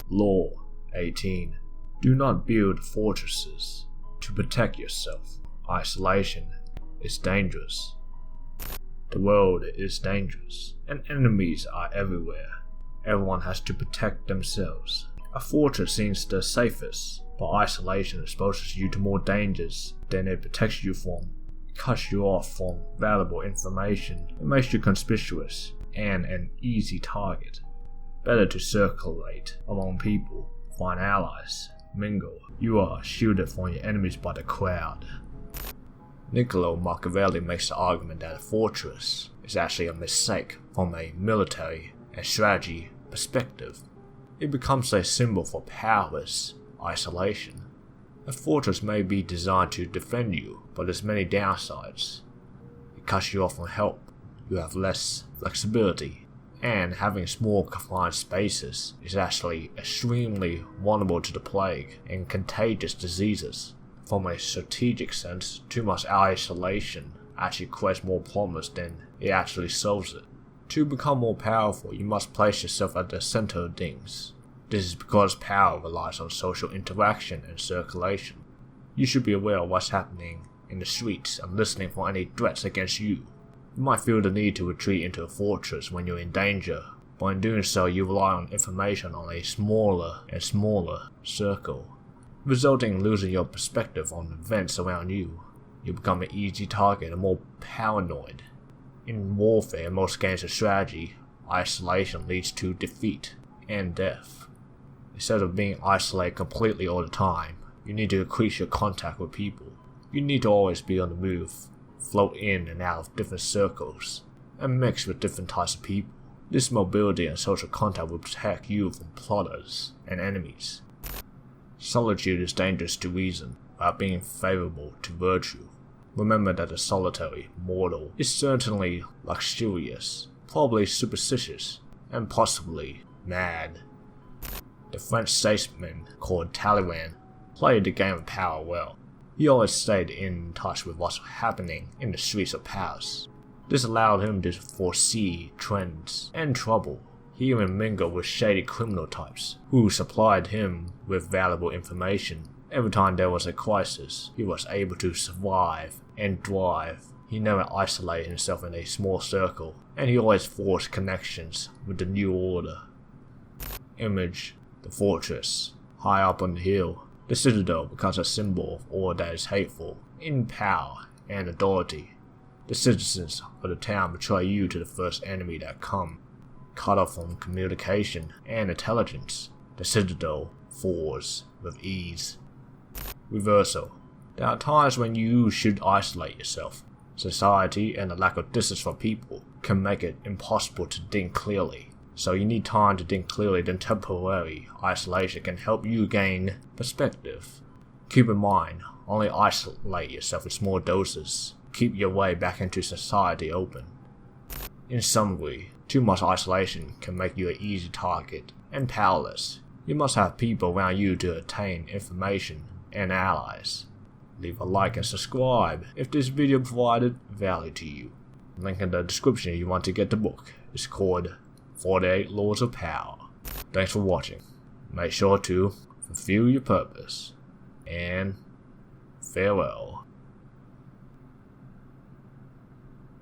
Law 18. Do not build fortresses to protect yourself. Isolation is dangerous. The world is dangerous, and enemies are everywhere. Everyone has to protect themselves. A fortress seems the safest, but isolation exposes you to more dangers than it protects you from. It cuts you off from valuable information. It makes you conspicuous and an easy target. Better to circulate among people, find allies, mingle. You are shielded from your enemies by the crowd. Niccolo Machiavelli makes the argument that a fortress is actually a mistake from a military and strategy perspective. It becomes a symbol for powerless isolation. A fortress may be designed to defend you, but there's many downsides. It cuts you off from help, you have less flexibility, and having small confined spaces is actually extremely vulnerable to the plague and contagious diseases. From a strategic sense, too much isolation actually creates more problems than it actually solves it. To become more powerful, you must place yourself at the center of things. This is because power relies on social interaction and circulation. You should be aware of what's happening in the streets and listening for any threats against you. You might feel the need to retreat into a fortress when you're in danger, but in doing so you rely on information on a smaller and smaller circle, resulting in losing your perspective on events around you. You become an easy target and more paranoid. In warfare, most games of strategy, isolation leads to defeat and death. Instead of being isolated completely all the time, you need to increase your contact with people. You need to always be on the move, float in and out of different circles, and mix with different types of people. This mobility and social contact will protect you from plotters and enemies. Solitude is dangerous to reason, without being favorable to virtue. Remember that the solitary mortal is certainly luxurious, probably superstitious, and possibly mad. The French statesman called Talleyrand played the game of power well. He always stayed in touch with what's happening in the streets of Paris. This allowed him to foresee trends and trouble. He even mingled with shady criminal types, who supplied him with valuable information. Every time there was a crisis, he was able to survive and thrive. He never isolated himself in a small circle, and he always forged connections with the new order. Image: the fortress. High up on the hill, the citadel becomes a symbol of all that is hateful, in power and authority. The citizens of the town betray you to the first enemy that come. Cut off from communication and intelligence, the citadel falls with ease. Reversal: there are times when you should isolate yourself. Society and the lack of distance from people can make it impossible to think clearly. So you need time to think clearly, then temporary isolation can help you gain perspective. Keep in mind, only isolate yourself in small doses. Keep your way back into society open. In summary, too much isolation can make you an easy target and powerless. You must have people around you to attain information and allies. Leave a like and subscribe if this video provided value to you. Link in the description if you want to get the book. It's called 48 Laws of Power. Thanks for watching. Make sure to fulfill your purpose. And farewell.